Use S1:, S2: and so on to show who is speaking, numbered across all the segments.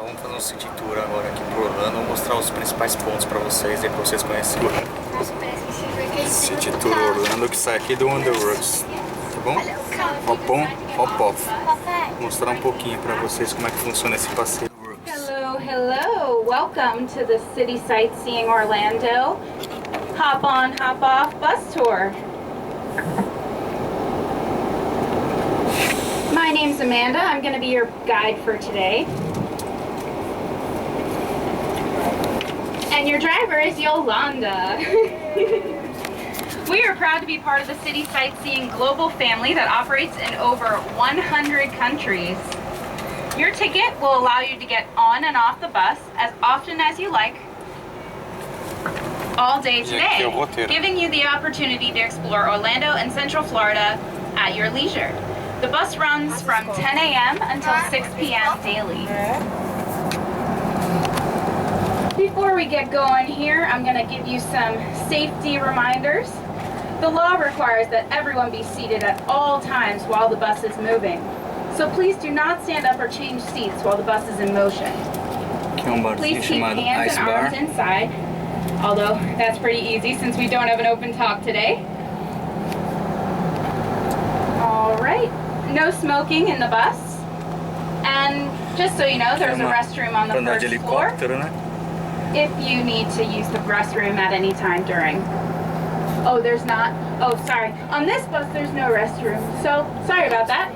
S1: vamos fazer um city tour agora aqui por Orlando. Vou mostrar os principais pontos pra vocês aí, pra vocês conhecerem. City Tour Orlando, que sai aqui do Underworks, tá bom? Hop-On, Hop-Off. Vou mostrar um pouquinho pra vocês como é que funciona esse passeio.
S2: Hello, hello! Welcome to the City Sightseeing Orlando Hop-On Hop-Off Bus Tour. My name's Amanda. I'm going to be your guide for today. And your driver is Yolanda. We are proud to be part of the City Sightseeing global family that operates in over 100 countries. Your ticket will allow you to get on and off the bus as often as you like, all day today, giving you the opportunity to explore Orlando and Central Florida at your leisure. The bus runs from 10 a.m. until 6 p.m. daily. Before we get going here, I'm going to give you some safety reminders. The law requires that everyone be seated at all times while the bus is moving. So please do not stand up or change seats while the bus is in motion. Please keep hands and arms inside, although that's pretty easy since we don't have an open top today. Alright, no smoking in the bus. And just so you know, there's a restroom on the first floor if you need to use the restroom at any time during. Oh, there's not? Oh, sorry. On this bus, there's no restroom, so sorry about that.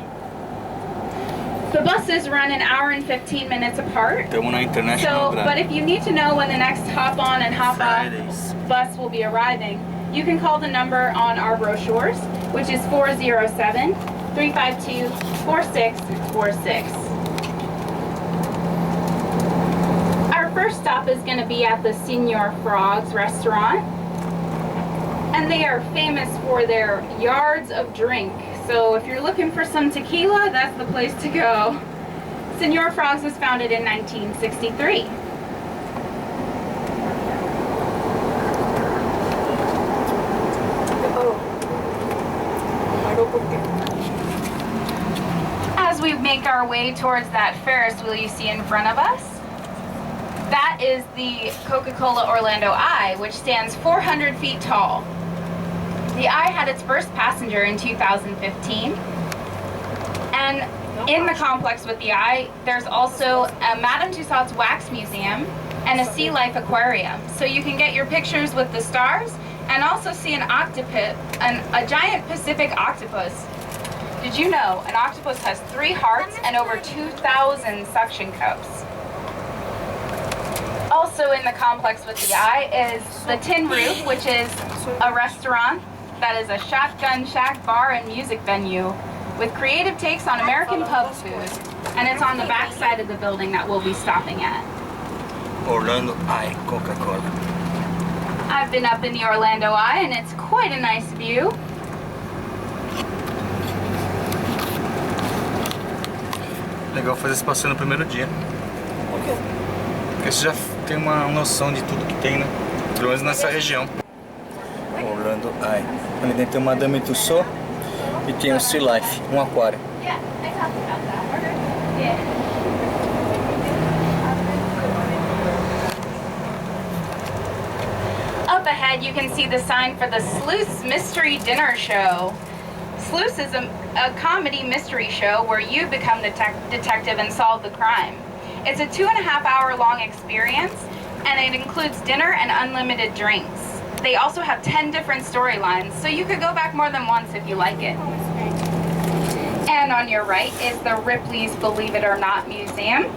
S2: The buses run an hour and 15 minutes apart. But if you need to know when the next hop-on and hop-off bus will be arriving, you can call the number on our brochures, which is 407-352-4646. Our first stop is going to be at the Señor Frog's restaurant, and they are famous for their yards of drink. So if you're looking for some tequila, that's the place to go. Señor Frog's was founded in 1963. As we make our way towards that Ferris wheel you see in front of us, that is the Coca-Cola Orlando Eye, which stands 400 feet tall. The Eye had its first passenger in 2015, and in the complex with the Eye, there's also a Madame Tussauds wax museum and a sea life aquarium. So you can get your pictures with the stars and also see an octopus, a giant Pacific octopus. Did you know an octopus has 3 hearts and over 2,000 suction cups? Also in the complex with the Eye is the Tin Roof, which is a restaurant that is a shotgun shack bar and music venue with creative takes on American pub food, and it's on the back side of the building that we'll be stopping at.
S1: Orlando Eye, Coca-Cola.
S2: I've been up in the Orlando Eye, and it's quite a nice view.
S1: Legal fazer esse passeio no primeiro dia. Porque você já tem uma noção de tudo que tem, né? Pelo menos nessa região. Orlando Eye. Ali dentro tem uma Madame Tussauds e tem um Sea Life, um aquário.
S2: Up ahead you can see the sign for the Sluice Mystery Dinner Show. Sluice is a comedy mystery show where you become the detective and solve the crime. It's a 2.5-hour long experience, and it includes dinner and unlimited drinks. They also have 10 different storylines, so you could go back more than once if you like it. And on your right is the Ripley's Believe It or Not Museum.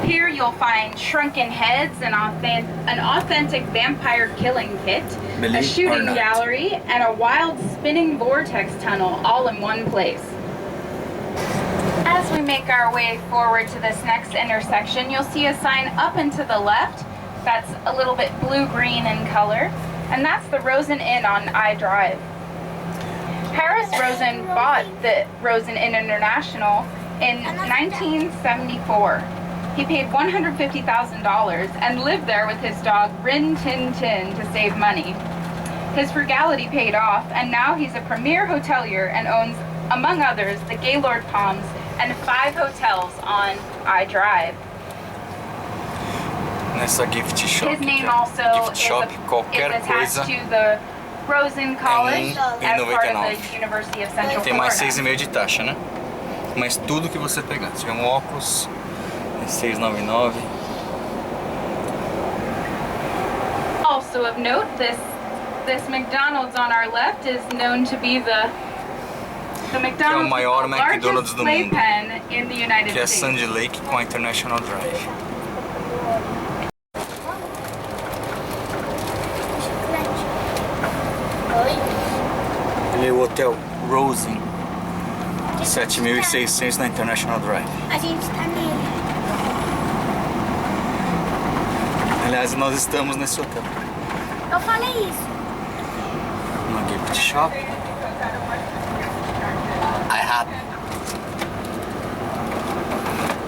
S2: Here you'll find shrunken heads, an authentic vampire killing pit, a shooting gallery, and a wild spinning vortex tunnel all in one place. As we make our way forward to this next intersection, you'll see a sign up and to the left that's a little bit blue-green in color, and that's the Rosen Inn on I Drive. Paris Rosen bought the Rosen Inn International in 1974. He paid $150,000 and lived there with his dog Rin Tin Tin to save money. His frugality paid off, and now he's a premier hotelier and owns, among others, the Gaylord Palms and 5 hotels on iDrive.
S1: Nessa gift shop.
S2: His name also
S1: gift shop,
S2: is
S1: qualquer
S2: attached
S1: coisa
S2: to the Rosen College as part of
S1: 1,99.
S2: the University of Central
S1: Tem mais
S2: Florida.
S1: 6,5 de taxa, né? Mas tudo que você pegar. Se tiver um óculos, é 6,99.
S2: Also of note, this McDonald's on our left is known to be the McDonald's
S1: maior
S2: with the
S1: McDonald's
S2: largest
S1: do mundo,
S2: playpen in the United
S1: que é
S2: States.
S1: Sandy Lake com a International Drive. Ali é o Hotel Rosen, 7.600 na International Drive.
S3: A gente tá nele.
S1: Aliás, nós estamos nesse hotel.
S3: Eu falei isso.
S1: Uma gift shop.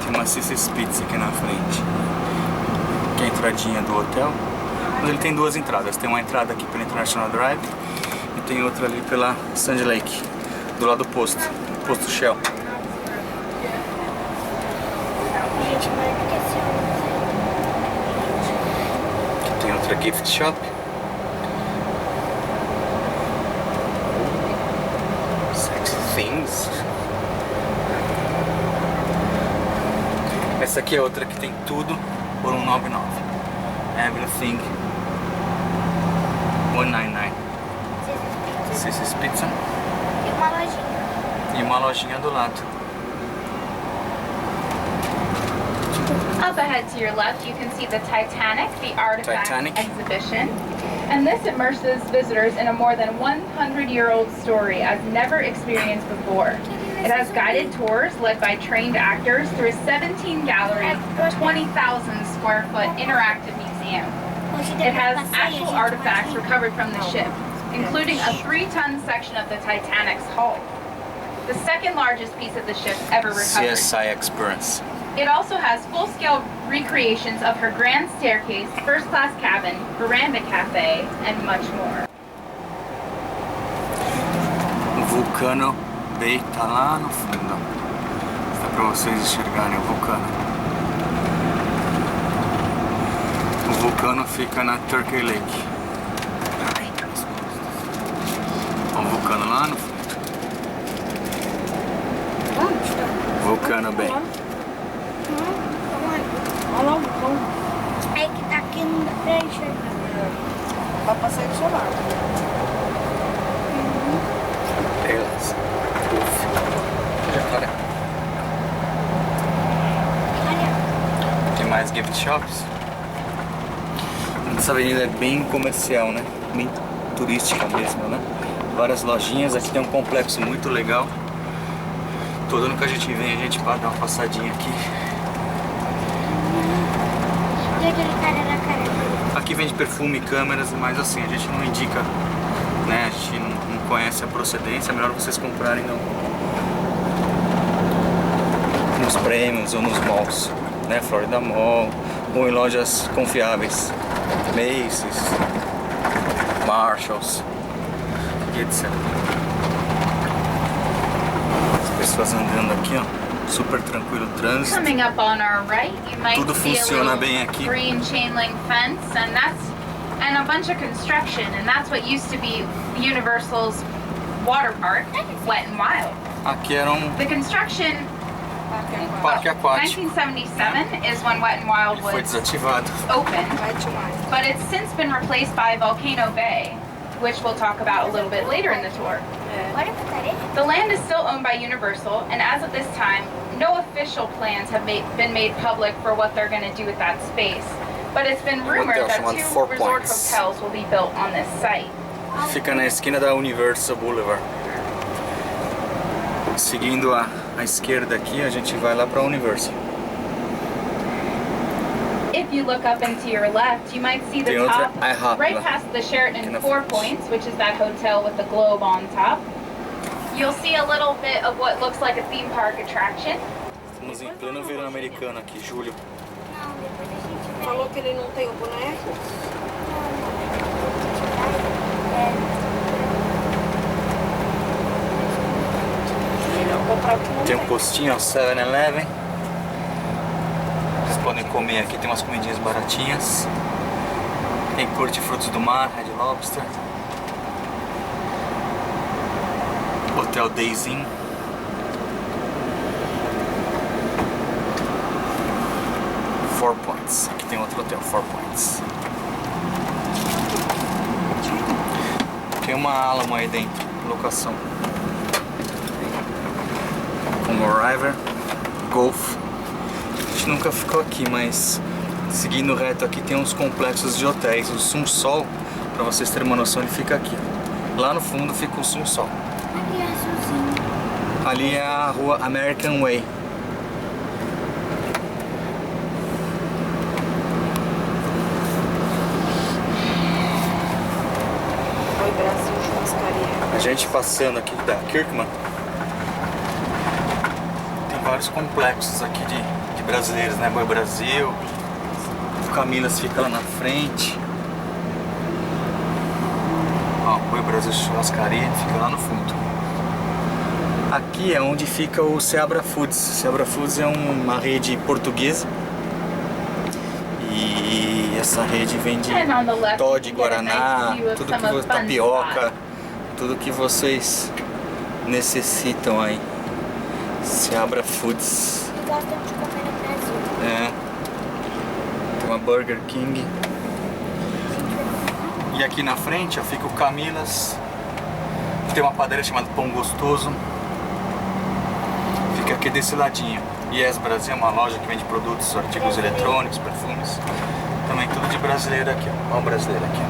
S1: Tem uma Sissy's Pizza aqui na frente, que é a entradinha do hotel. Mas ele tem duas entradas. Tem uma entrada aqui pela International Drive e tem outra ali pela Sandy Lake, do lado do posto Shell.
S3: Gente, mas
S1: Aqui tem outra gift shop. Sexy Things. Essa aqui é outra que tem tudo por $199. Everything $199. Sissy's Pizza.
S3: E uma lojinha.
S1: E uma lojinha do lado.
S2: Up ahead to your left, you can see the Titanic, the artifact exhibition. And this immerses visitors in a more than 100-year-old story as never experienced before. It has guided tours led by trained actors through a 17-gallery, 20,000-square-foot interactive museum. It has actual artifacts recovered from the ship, including a 3-ton section of the Titanic's hull, the second largest piece of the ship ever recovered.
S1: CSI experience.
S2: It also has full-scale recreations of her grand staircase, first-class cabin, veranda cafe, and much more.
S1: O Vulcano Bay tá lá no fundo. Dá pra vocês enxergarem o vulcano. O vulcano fica na Turkey Lake. Ó, o vulcano lá no fundo. Vulcano Bay.
S3: Olha lá o vulcão. É que tá aqui no frente.
S4: Vai passar do seu lado.
S1: Beleza. Olha. Tem mais gift shops. Essa avenida é bem comercial, né? Bem turística mesmo, né? Várias lojinhas. Aqui tem um complexo muito legal. Todo ano que a gente vem, a gente vai dar uma passadinha aqui.
S3: E aquele cara na cara.
S1: Aqui vende perfume e câmeras, mas assim, a gente não indica, né? A gente não conhece a procedência, é melhor vocês comprarem nos prêmios ou nos malls, né? Florida Mall, ou em lojas confiáveis, Macy's, Marshalls e etc. As pessoas andando aqui, ó. Super tranquilo o trânsito.
S2: Coming up on our right, you might
S1: Tudo
S2: see a
S1: funciona
S2: little
S1: bem aqui.
S2: green chain link fence, and a bunch of construction, and that's what used to be Universal's water park, Wet n Wild.
S1: Aqui era
S2: The construction,
S1: parque aquático.
S2: 1977 is when Wet n Wild
S1: Foi
S2: was
S1: desativado.
S2: opened,
S4: Vai demais.
S2: but it's since been replaced by Volcano Bay, which we'll talk about a little bit later in the tour.
S3: Olha pra parede.
S2: The land is still owned by Universal, and as of this time, no official plans have been made public for what they're going to do with that space. But it's been rumored
S1: hotel
S2: that
S1: chamado
S2: 2
S1: Four
S2: resort
S1: Points.
S2: hotels will be built on this site.
S1: Fica na esquina da Universal Boulevard. Seguindo a esquerda aqui, a gente vai lá para a Universal.
S2: If you look up and to your left, you might see the
S1: Tem outra
S2: top,
S1: IHOP
S2: right
S1: lá.
S2: past the Sheraton
S1: Aqui na
S2: Four
S1: frente.
S2: Points, which is that hotel with the globe on top. You'll see a little bit of what looks like a theme park attraction.
S1: Estamos em pleno verão americano aqui, julho.
S3: Não, depois a gente vai.
S4: Falou que ele não tem o boneco?
S3: É.
S4: Não, comprar o
S1: Tem um postinho, ó, 7-Eleven. Vocês podem comer aqui, tem umas comidinhas baratinhas. Quem curte frutos do mar, Red Lobster. Hotel Days Inn. Four Points. Aqui tem outro hotel, Four Points. Tem uma Alamo aí dentro, locação. Um Arriver, Golf. A gente nunca ficou aqui, mas seguindo reto aqui tem uns complexos de hotéis. O Sun Sol, pra vocês terem uma noção, ele fica aqui. Lá no fundo fica o Sun Sol.
S3: Ali é azulzinho.
S1: Ali é a rua American Way.
S4: Oi, Brasil, churrascaria.
S1: A gente passando aqui da Kirkman, tem vários complexos aqui de brasileiros, né? Boi Brasil, o Camilas fica lá na frente. Ó, Boi Brasil churrascaria fica lá no fundo. Aqui é onde fica o Seabra Foods. Seabra Foods é uma rede portuguesa. E essa rede vende Toddy, Guaraná, tudo que você, tapioca, tudo que vocês necessitam aí. Seabra Foods.
S3: E gostam de comer no Brasil.
S1: É. Tem uma Burger King. E aqui na frente ó, fica o Camilas. Tem uma padaria chamada Pão Gostoso. Fica aqui desse ladinho. Yes Brasil é uma loja que vende produtos, artigos eletrônicos, perfumes. Também tudo de brasileiro aqui, ó. Olha o brasileiro aqui,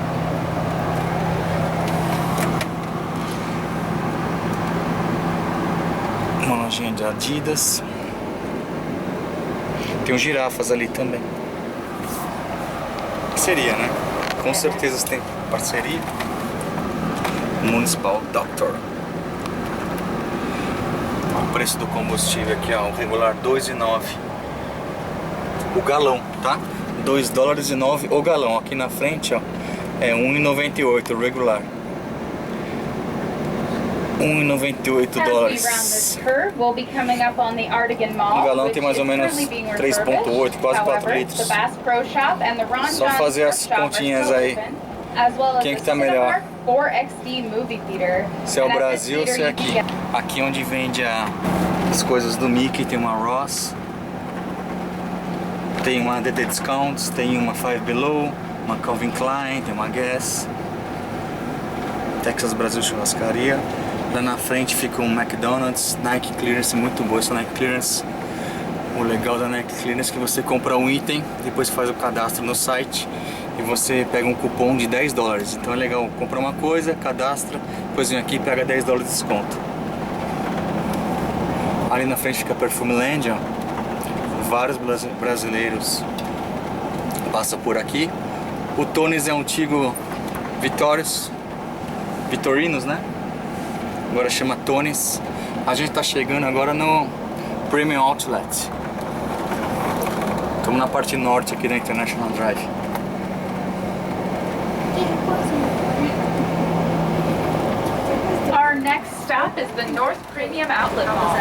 S1: ó. Uma lojinha de Adidas. Tem uns girafas ali também. Seria, né? Com certeza tem parceria. Municipal Doctor. O preço do combustível aqui, ó, o regular $2,09 o galão, tá? $2,09 o galão. Aqui na frente, ó, é $1,98 o regular. $1,98. Um galão tem mais ou menos 3,8, quase 4 litros. Só fazer as continhas aí. Quem que tá melhor? Se é o Brasil ou se é aqui. Aqui onde vende as coisas do Mickey, tem uma Ross, tem uma DD Discounts, tem uma Five Below, uma Calvin Klein, tem uma Guess, Texas Brasil Churrascaria. Lá na frente fica um McDonald's, Nike Clearance, muito boa essa Nike Clearance. O legal da Nike Clearance é que você compra um item, depois faz o cadastro no site e você pega um cupom de $10. Então é legal, compra uma coisa, cadastra, depois vem aqui e pega $10 de desconto. Ali na frente fica Perfume Land, ó. Vários brasileiros passam por aqui. O Tony's é um antigo Vitorinos, né? Agora chama Tony's. A gente tá chegando agora no Premium Outlet. Estamos na parte norte aqui da International Drive.
S2: Our next stop is the North Premium Outlet Mall.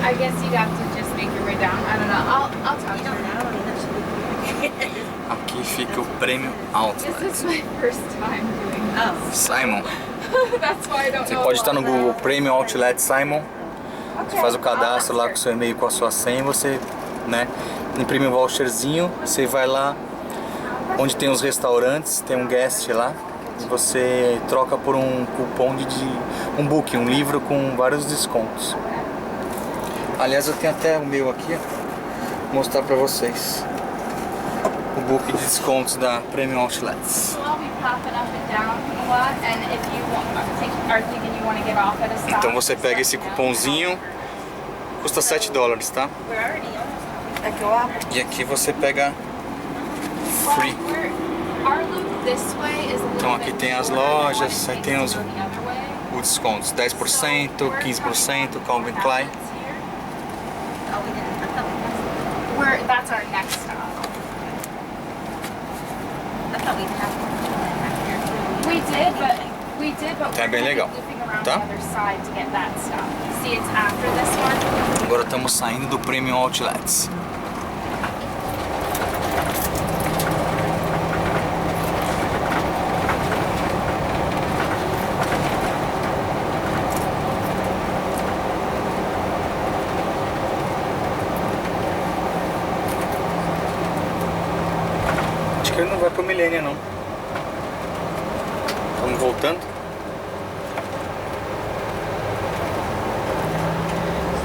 S2: I guess you'd have to just make your way down. I don't know. I'll talk to her now.
S1: Aqui fica o Premium Outlet.
S2: This is my first time doing this.
S1: Simon.
S2: That's why I don't
S1: Você
S2: know.
S1: pode estar no Google Premium Outlet Simon. Você faz o cadastro lá com o seu e-mail, com a sua senha, você, né, imprime um voucherzinho, você vai lá onde tem os restaurantes, tem um guest lá, e você troca por um cupom de um book, um livro com vários descontos. Aliás, eu tenho até o meu aqui, ó, vou mostrar pra vocês. O book de descontos da Premium Outlets. Então você pega esse cupomzinho, custa $7, tá?
S4: Aqui eu abro.
S1: E aqui você pega free. Então aqui tem as lojas, aí tem os descontos, 10%, 15%, Calvin Klein.
S2: That's our next stop. We did, but
S1: Tá bem legal. Tá? Agora estamos saindo do Premium Outlets. Acho que ele não vai pro Millennium, não. Estamos voltando.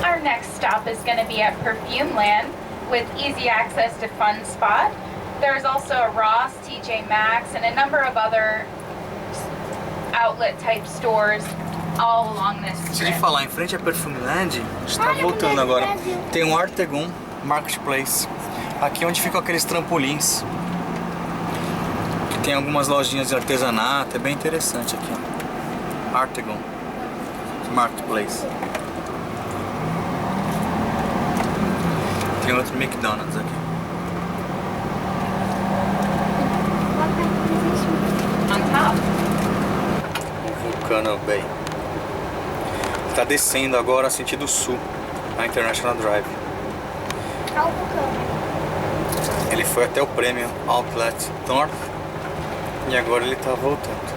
S2: Our next stop is going to be at Perfume Land with easy access to Fun Spot. There's also a Ross, TJ Maxx, and a number of other outlet type stores all along this
S1: Se
S2: strip.
S1: de falar em frente a Perfume Land, está voltando agora. Tem um Artegon Marketplace. Aqui é onde ficam aqueles trampolins. Que tem algumas lojinhas de artesanato. É bem interessante aqui. Artegon Marketplace. Tem outro McDonald's aqui.
S2: On top.
S1: Vulcano Bay. Está descendo agora sentido sul, na International Drive.
S3: Olha o vulcão.
S1: Ele foi até o Premium Outlet North e agora ele está voltando.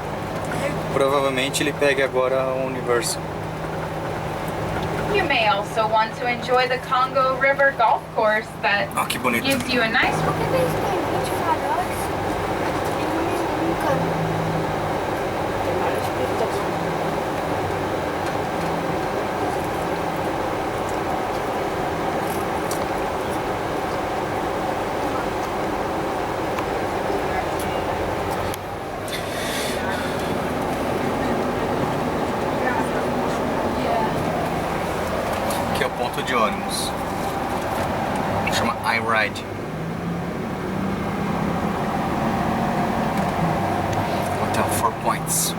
S1: Provavelmente ele pegue agora o Universal.
S2: You may also want to enjoy the Congo River Golf Course that
S1: Ah, que bonito.
S2: gives you a nice
S3: Por que eles têm 20 faróis e um cano?
S4: Tem várias pistas.
S1: Aqui é o ponto de ônibus. Chama iRide. Hotel 4 Points.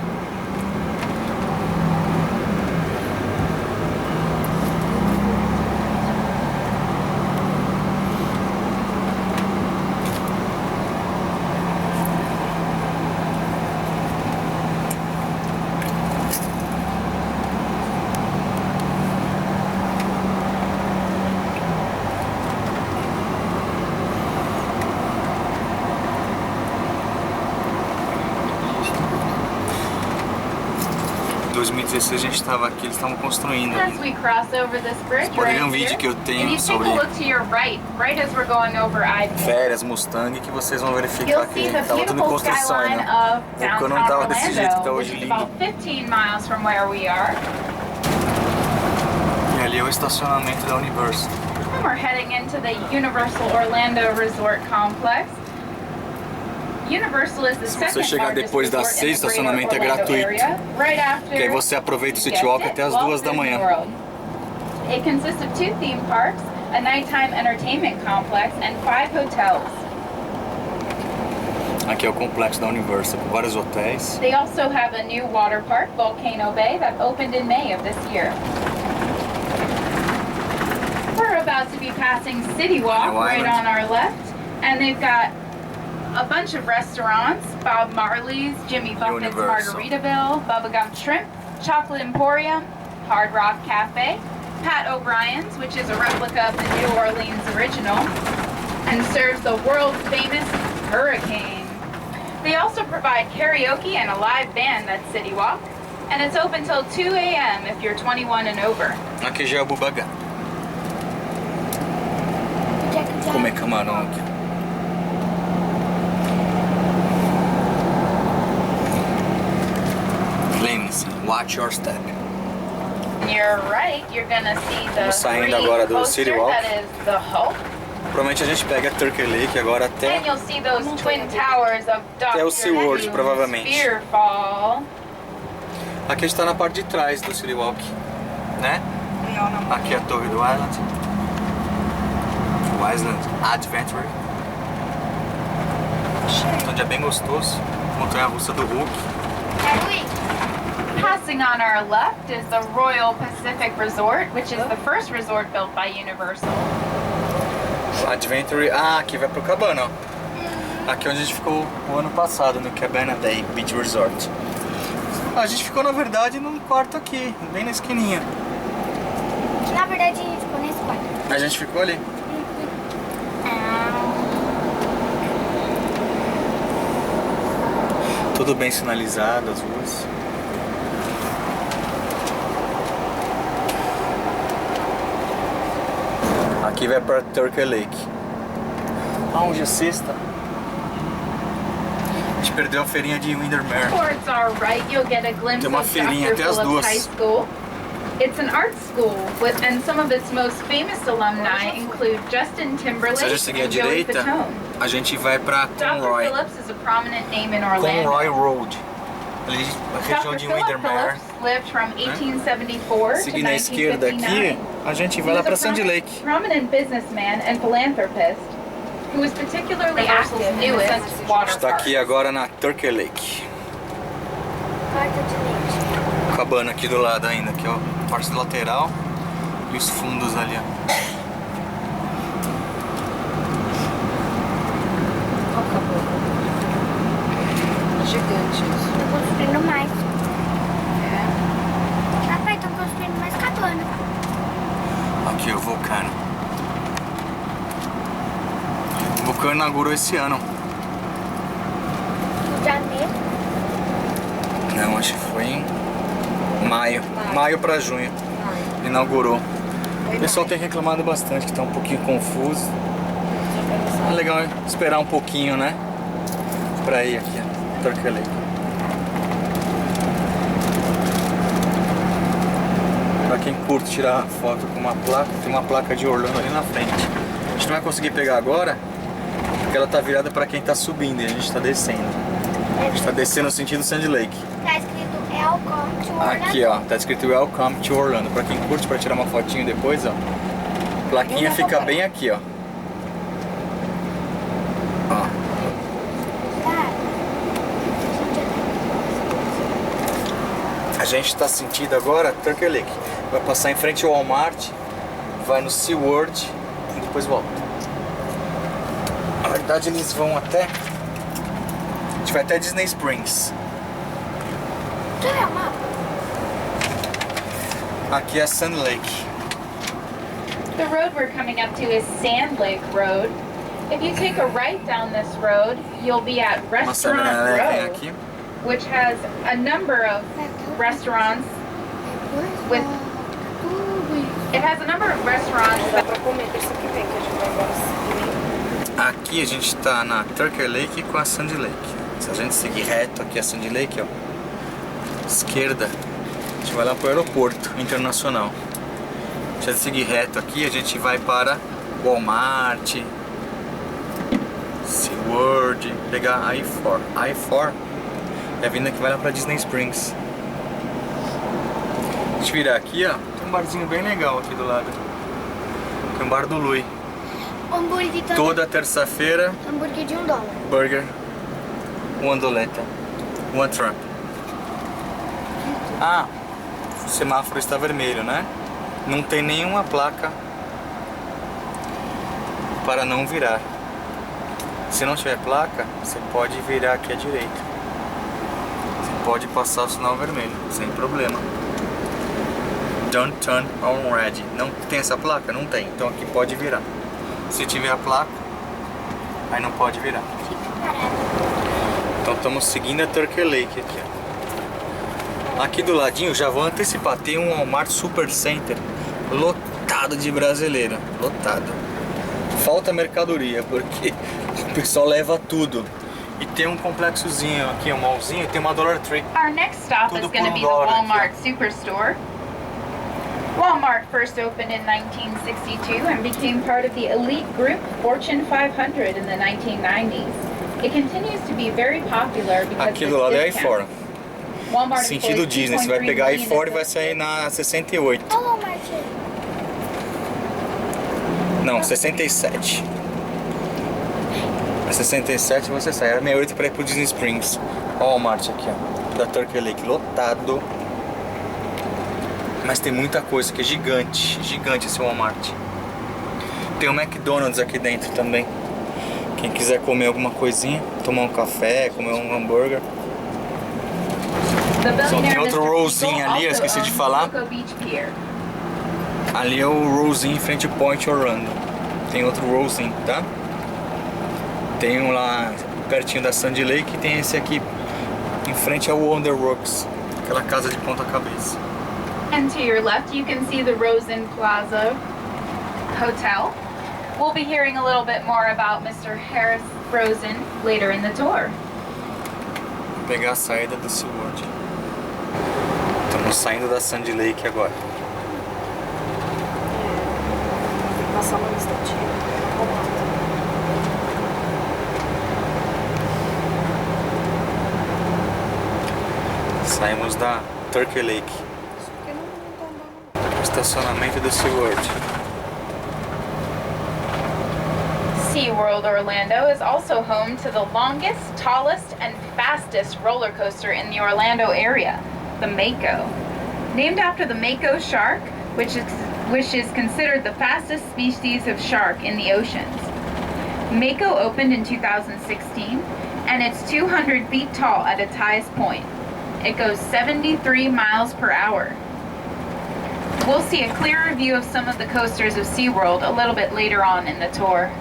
S1: Em 2016 a gente estava aqui, eles estavam construindo
S2: as
S1: ainda.
S2: we cross over this bridge
S1: Pode ver
S2: right
S1: um vídeo
S2: here.
S1: que eu
S2: If
S1: tenho
S2: you take
S1: sobre
S2: a look to your right as we're going over I-10,
S1: Férias, Mustang, que vocês vão verificar
S2: you'll
S1: que
S2: see the
S1: estava tudo em
S2: beautiful
S1: construção
S2: skyline
S1: ainda.
S2: of
S1: O vulcão não
S2: downtown
S1: estava desse jeito que está
S2: Orlando,
S1: hoje,
S2: which is
S1: lindo.
S2: about 15 miles from where we are.
S1: E ali é o estacionamento da Universal.
S2: And we're heading into the Universal Orlando Resort Complex. Universal is the
S1: Se você
S2: second
S1: chegar
S2: largest
S1: depois das
S2: resort in
S1: 6,
S2: the greater
S1: estacionamento é
S2: Orlando
S1: gratuito.
S2: area, right after,
S1: Que aí você aproveita o City
S2: guessed
S1: Walk
S2: it,
S1: até as
S2: Walt
S1: 2 da
S2: Disney
S1: manhã.
S2: World. It consists of 2 theme parks, a nighttime entertainment complex, and 5 hotels.
S1: Aqui é o complexo da Universal, com vários hotéis.
S2: They also have a new water park, Volcano Bay, that opened in May of this year. We're about to be passing City Walk
S1: New
S2: right
S1: Island.
S2: on our left, and they've got a bunch of restaurants: Bob Marley's, Jimmy Buffett's
S1: Universal.
S2: Margaritaville, Bubblegum Shrimp, Chocolate Emporium, Hard Rock Cafe, Pat O'Brien's, which is a replica of the New Orleans original, and serves the world famous Hurricane. They also provide karaoke and a live band at City Walk, and it's open till 2 a.m. if you're 21 and over.
S1: Aqui já é o Bubagá. Vou comer camarão aqui. Lembre-se, watch your step.
S2: On your right, you're gonna see the
S1: Estamos saindo
S2: green
S1: agora do
S2: poster
S1: City Walk.
S2: that is the Hulk.
S1: Provavelmente a gente pega Turkey Lake agora até...
S2: And you'll see those twin towers of
S1: Até o
S2: Dr.
S1: SeaWorld,
S2: Who's
S1: provavelmente.
S2: Spearfall.
S1: Aqui a gente tá na parte de trás do City Walk, né? Aqui é a torre do Island. O Island Adventure. Onde é bem gostoso. Montanha-russa do Hulk.
S2: Passing on our left is the Royal Pacific Resort, which is the first resort built by Universal.
S1: Adventure... Ah, aqui vai pro Cabana, ó. Aqui é onde a gente ficou o ano passado, no Cabana Bay Beach Resort. A gente ficou, na verdade, num quarto aqui, bem na esquininha.
S3: Na verdade, a gente ficou nesse quarto.
S1: A gente ficou ali. Tudo bem sinalizado, as ruas. Aqui vai para Turkey Lake. Ah, hoje é sexta. A gente perdeu a feirinha de Windermere.
S2: Towards our right, you'll get a glimpse
S1: Tem uma
S2: of
S1: feirinha até as
S2: Dr. Phillips High
S1: 2.
S2: School. It's an art school, and some of its most famous alumni include Justin Timberlake
S1: Se a gente seguir à
S2: and Joey
S1: direita,
S2: Fatone.
S1: a gente vai para
S2: Dr.
S1: Conroy.
S2: Phillips is a prominent name in Orlando.
S1: Conroy Road. Ali, a região
S2: Dr.
S1: de
S2: Philip
S1: Windermere.
S2: Phillips lived from 1874 to
S1: Seguindo à esquerda aqui,
S2: 1959.
S1: a gente
S2: He
S1: vai lá
S2: was
S1: para
S2: a
S1: Sandy Lake.
S2: prominent businessman and philanthropist who was particularly active in the census water
S1: Está aqui agora na Turkey Lake.
S3: Quarto de leite.
S1: Cabana aqui do lado ainda, aqui ó, a parte lateral e os fundos ali, ó.
S4: Olha o caboclo. É gigante isso.
S3: Tô construindo mais.
S4: É.
S3: Papai, tô construindo mais cabana.
S1: Aqui o vulcano. O vulcano inaugurou esse ano.
S3: No janeiro.
S1: Não, acho que foi em maio. Maio para junho. Inaugurou. O pessoal tem reclamado bastante, que tá um pouquinho confuso. É legal esperar um pouquinho, né? Pra ir aqui, ó. Turkey Lake. Pra quem curte tirar foto com uma placa, tem uma placa de Orlando ali na frente. A gente não vai conseguir pegar agora, porque ela tá virada pra quem tá subindo e a gente tá descendo. A gente tá descendo no sentido Sandy Lake.
S3: Tá escrito Welcome to Orlando.
S1: Aqui, ó, tá escrito Welcome to Orlando. Pra quem curte, pra tirar uma fotinho depois, ó. A plaquinha fica bem aqui, ó. Ó. A gente tá sentindo agora Turkey Lake. Vai passar em frente ao Walmart, vai no SeaWorld e depois volta. Na verdade, eles vão até... A gente vai até Disney Springs.
S3: Que é o mapa?
S1: Aqui é Sand Lake.
S2: The road we're coming up to is Sand Lake Road. If you take a right down this road, you'll be at
S1: Uma
S2: Restaurant
S1: Sand
S2: Row,
S1: aqui.
S2: which has a number of restaurants with... It has a number of restaurants
S4: Dá pra comer terça que vem, que a gente vai embora seguir.
S1: Aqui a gente tá na Turkey Lake com a Sandy Lake. Se a gente seguir reto aqui a Sandy Lake, ó, esquerda, a gente vai lá pro aeroporto internacional. Se a gente seguir reto aqui, a gente vai para Walmart, SeaWorld, pegar I-4. I-4 é a vinda que vai lá pra Disney Springs. A gente virar aqui, ó, tem um barzinho bem legal aqui do lado. Tem um bar do Louis.
S3: Hambúrguer
S1: Toda terça-feira,
S3: hambúrguer de $1.
S1: burger, uma doleta, uma Trump. Ah, o semáforo está vermelho, né? Não tem nenhuma placa para não virar. Se não tiver placa, você pode virar aqui à direita. Você pode passar o sinal vermelho, sem problema. Don't turn on red. Não tem essa placa? Não tem. Então aqui pode virar. Se tiver a placa, aí não pode virar. Então estamos seguindo a Turkey Lake aqui, ó. Aqui do ladinho, já vou antecipar, tem um Walmart Super Center lotado de brasileiro, lotado. Falta mercadoria, porque o pessoal leva tudo. E tem um complexozinho aqui, um mallzinho, e tem uma Dollar Tree.
S2: Our next stop is
S1: Tudo
S2: going to
S1: por
S2: be the
S1: $1 aqui,
S2: Walmart
S1: ó.
S2: Superstore. Walmart first opened in 1962 and became part of the elite group Fortune 500 in the 1990s. It continues to be very popular because
S1: Aqui
S2: of
S1: do lado é
S2: its
S1: aí fora.
S2: discounts. Walmart
S1: Sentido
S2: employs
S1: Disney, você vai
S2: 2.3
S1: pegar aí
S2: million
S1: fora e vai sair na 68.
S3: Olha o Walmart.
S1: Não, 67. Na 67 você sai, era 68 para ir pro Disney Springs. Olha o Walmart aqui, ó, da Turkey Lake, lotado. Mas tem muita coisa que é gigante, gigante esse Walmart. Tem um McDonald's aqui dentro também. Quem quiser comer alguma coisinha, tomar um café, comer um hambúrguer. Só tem outro rowzinho ali, eu esqueci de falar. Ali é o rowzinho em frente ao Point Orlando. Tem outro rowzinho, tá? Tem um lá pertinho da Sandy Lake e tem esse aqui em frente ao Wonder Works, aquela casa de ponta cabeça.
S2: And to your left you can see the Rosen Plaza Hotel. We'll be hearing a little bit more about Mr. Harris Rosen later in the tour.
S1: Vou pegar a saída do SeaWorld. Estamos saindo da Sandy Lake agora.
S4: Passar uma instantinho.
S1: Saímos da Turkey Lake. Estacionamento do SeaWorld.
S2: SeaWorld Orlando is also home to the longest, tallest, and fastest roller coaster in the Orlando area, the Mako. Named after the Mako shark, which is considered the fastest species of shark in the oceans. Mako opened in 2016, and it's 200 feet tall at its highest point. It goes 73 miles per hour. We'll see a clearer view of some of the coasters of SeaWorld a little bit later on in the tour.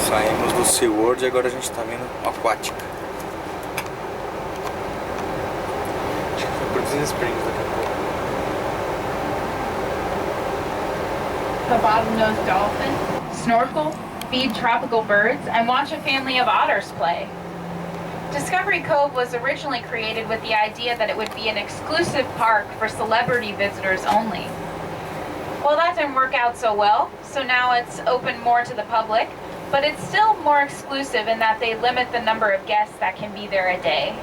S1: Saímos do SeaWorld e agora a gente está vindo aquática. Acho que foi por Disney Springs daqui a pouco.
S2: The bottlenose dolphin, snorkel, feed tropical birds, and watch a family of otters play. Discovery Cove was originally created with the idea that it would be an exclusive park for celebrity visitors only. Well, that didn't work out so well, so now it's open more to the public, but it's still more exclusive in that they limit the number of guests that can be there a day.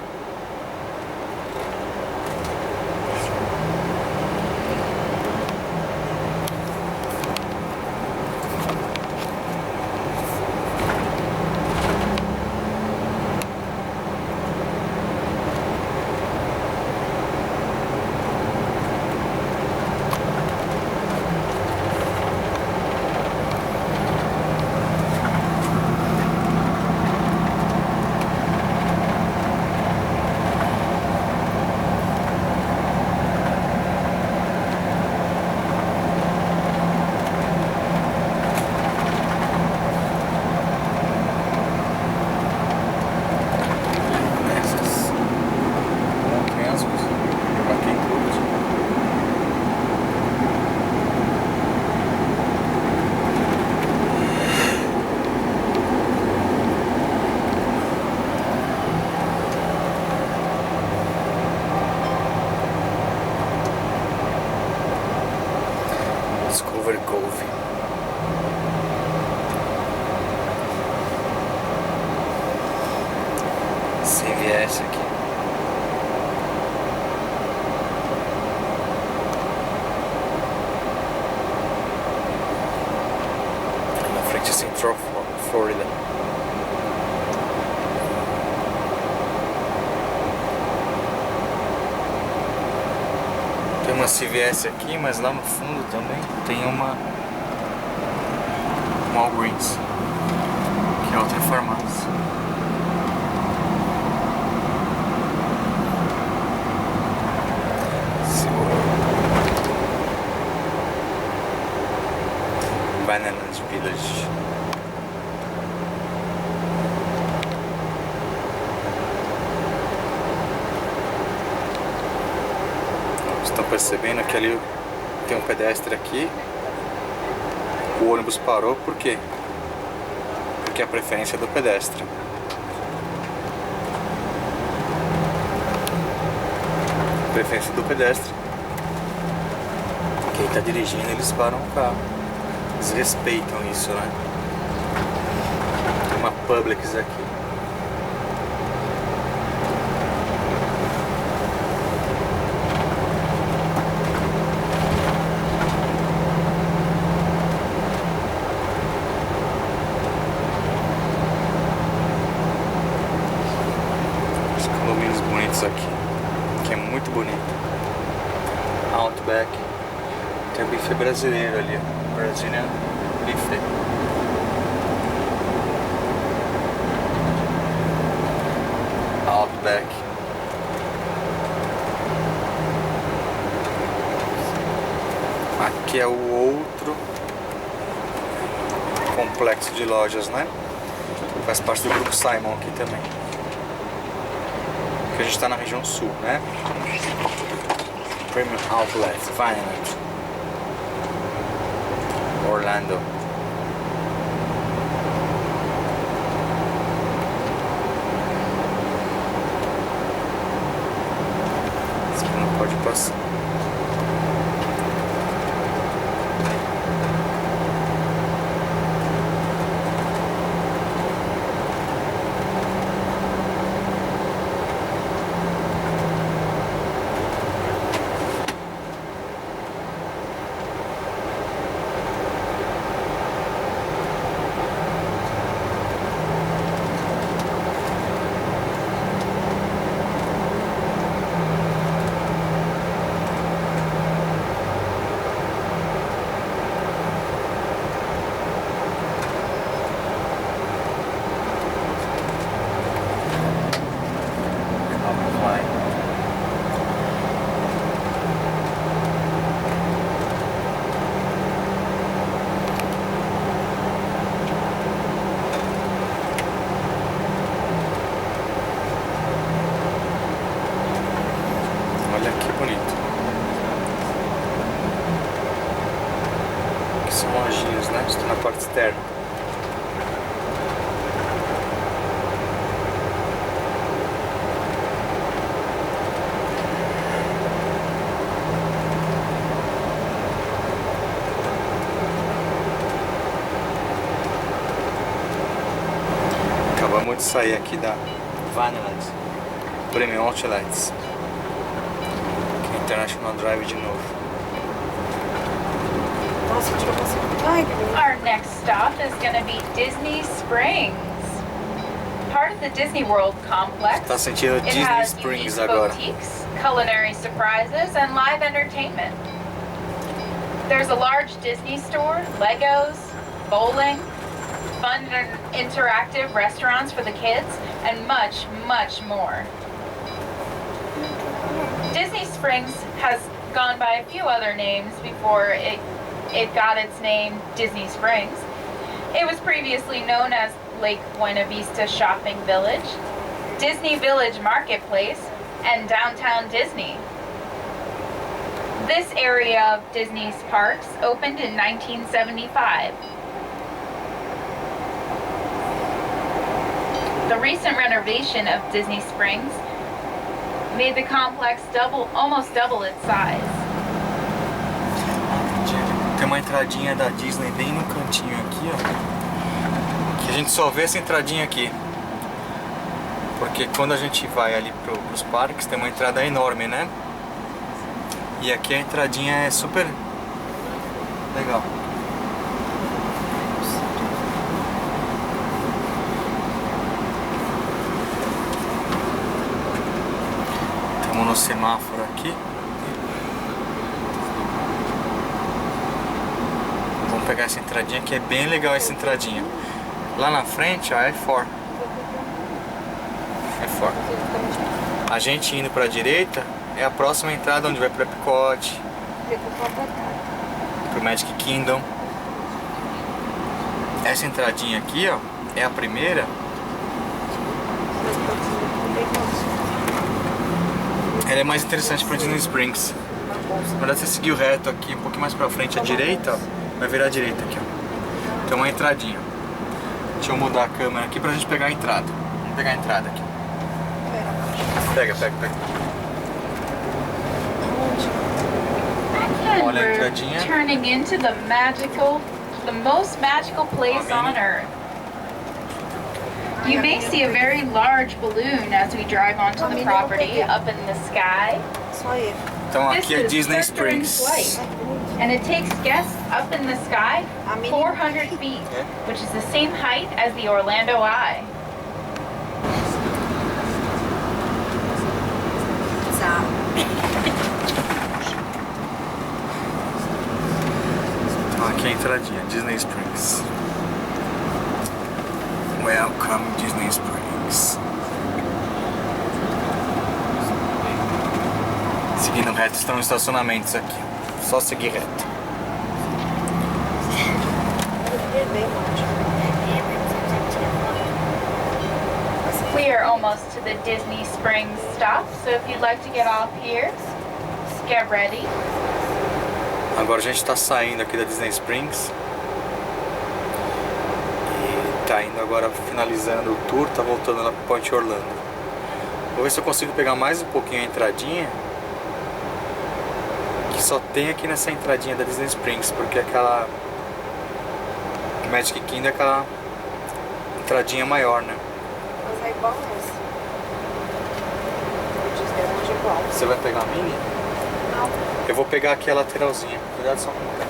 S1: Cove. CVS aqui. Na frente Central Florida. Tem uma CVS aqui, mas lá no fundo também tem uma Walgreens, que é outra farmácia. Bananas Village. Vocês estão percebendo que ali tem um pedestre aqui. O ônibus parou, por quê? Porque é a preferência do pedestre. Preferência do pedestre. Quem está dirigindo, eles param o carro. Eles respeitam isso, né? Tem uma Publix aqui. Os condomínios bonitos aqui, que é muito bonito. Outback. Tem o buffet brasileiro ali, ó. Brazilian buffet. Outback. Aqui é o outro complexo de lojas, né? Faz parte do grupo Simon aqui também. Porque a gente está na região sul, né? Premium Outlet, Vineland, Orlando. Esse aqui não pode passar. Olha que bonito. Aqui são lojinhas, né? Estou na parte externa. Acabamos de sair aqui da Vineland Premium Outlets. International Drive de novo.
S4: Nossa, tirou você. Ai, que bonito.
S2: Our next stop is going to be Disney Springs. Part of the Disney World complex.
S1: Tá sentindo
S2: It
S1: Disney
S2: has
S1: Springs
S2: unique
S1: agora.
S2: boutiques, culinary surprises, and live entertainment. There's a large Disney store, Legos, bowling, fun and interactive restaurants for the kids, and much, much more. Disney Springs has gone by a few other names before it got its name Disney Springs. It was previously known as Lake Buena Vista Shopping Village, Disney Village Marketplace, and Downtown Disney. This area of Disney's parks opened in 1975. The recent renovation of Disney Springs made the complex almost double its size.
S1: Tem uma entradinha da Disney bem no cantinho aqui, ó. Que a gente só vê essa entradinha aqui. Porque quando a gente vai ali pros parques, tem uma entrada enorme, né? E aqui a entradinha é super legal. Estamos no semáforo aqui. Vamos pegar essa entradinha, que é bem legal essa entradinha. Lá na frente, ó, é for. É for. A gente indo pra direita é a próxima entrada onde vai pro Epcot, pro Magic Kingdom. Essa entradinha aqui, ó, é a primeira. Ela é mais interessante para Disney Springs. Na verdade, você seguir o reto aqui, um pouquinho mais pra frente à direita, ó, vai virar à direita aqui, ó. Tem uma entradinha. Deixa eu mudar a câmera aqui pra gente pegar a entrada. Vamos pegar a entrada aqui. Pega. Olha a entradinha.
S2: Turning into the most magical place on Earth. You may see a very large balloon as we drive onto the property up in the sky.
S1: Então aqui é Disney Springs.
S2: And it takes guests up in the sky 400 feet, which is the same height as the Orlando Eye.
S1: Aqui é a entradinha, Disney Springs. Welcome Disney Springs. Seguindo reto estão os estacionamentos aqui. Só seguir reto.
S2: We are almost to the Disney Springs stop, so if you'd like to get off here, get ready.
S1: Agora a gente está saindo aqui da Disney Springs e tá indo agora, finalizando o tour, tá voltando lá pro Point Orlando. Vou ver se eu consigo pegar mais um pouquinho a entradinha, que só tem aqui nessa entradinha da Disney Springs, porque aquela Magic Kingdom é aquela entradinha maior, né?
S4: Mas é igual essa. O Disney é igual.
S1: Você vai pegar a mini?
S4: Não.
S1: Eu vou pegar aqui a lateralzinha. Cuidado só com o pé.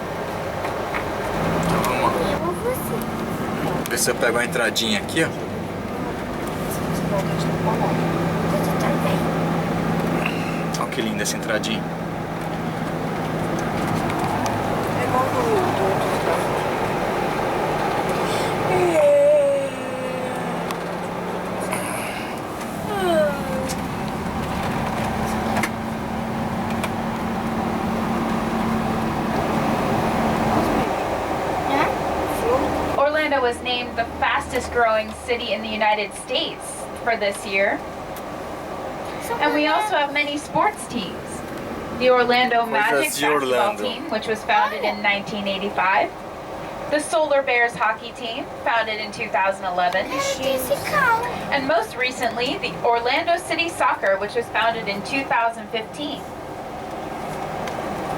S1: Então vamos lá. Ver se eu pego a entradinha aqui, ó. Olha que linda essa entradinha.
S4: É igual do
S2: Orlando was named the fastest growing city in the United States for this year. And we also have many sports teams. The Orlando Magic basketball team, which was founded in 1985. The Solar Bears hockey team, founded in 2011. And most recently, the Orlando City Soccer, which was founded in 2015.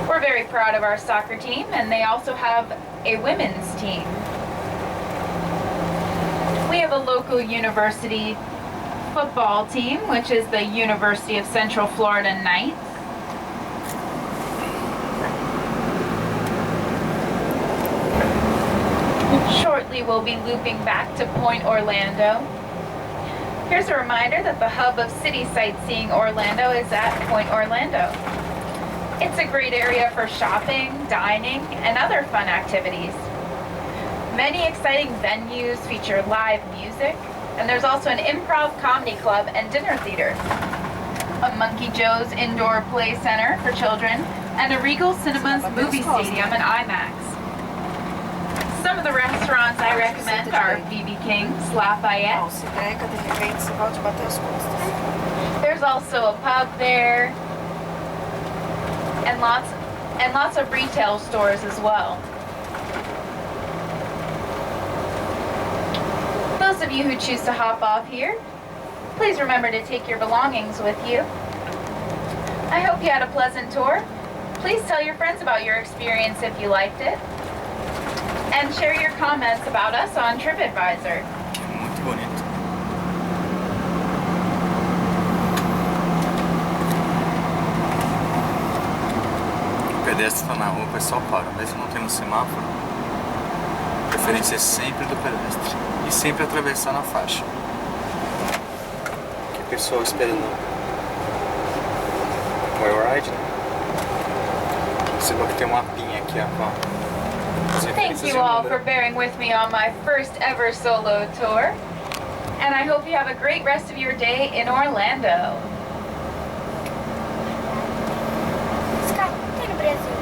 S2: We're very proud of our soccer team, and they also have a women's team. We have a local university football team, which is the University of Central Florida Knights. Shortly, we'll be looping back to Point Orlando. Here's a reminder that the hub of City Sightseeing Orlando is at Point Orlando. It's a great area for shopping, dining, and other fun activities. Many exciting venues feature live music, and there's also an improv comedy club and dinner theater, a Monkey Joe's indoor play center for children, and a Regal Cinemas movie stadium and IMAX. Some of the restaurants I recommend are BB King's, Lafayette. There's also a pub there, and lots of retail stores as well. Those of you who choose to hop off here, please remember to take your belongings with you. I hope you had a pleasant tour. Please tell your friends about your experience if you liked it. And share your comments about us on TripAdvisor.
S1: Muito bonito. O pedestre está na rua, o pessoal para. Mesmo não tendo um semáforo, a preferência é sempre do pedestre. E sempre atravessar na faixa. Aqui o pessoal esperando o ride, né? Você vê que tem um mapinha aqui, ó.
S2: Thank you all for bearing with me on my first ever solo tour. And I hope you have a great rest of your day in Orlando.
S3: Esse carro tem no Brasil.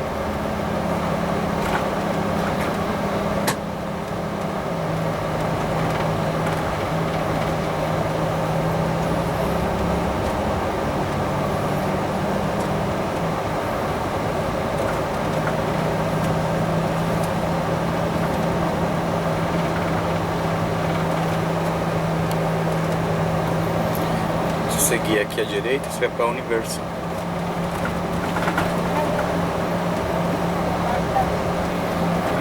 S1: Seguir aqui à direita, você vai para Universal.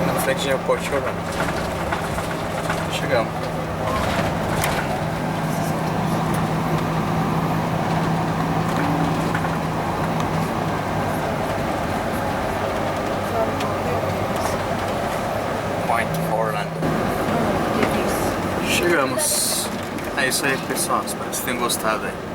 S1: Na frente de Airport Orlando. Chegamos. Point Orlando. Chegamos. É isso aí, pessoal. Espero que vocês tenham gostado aí.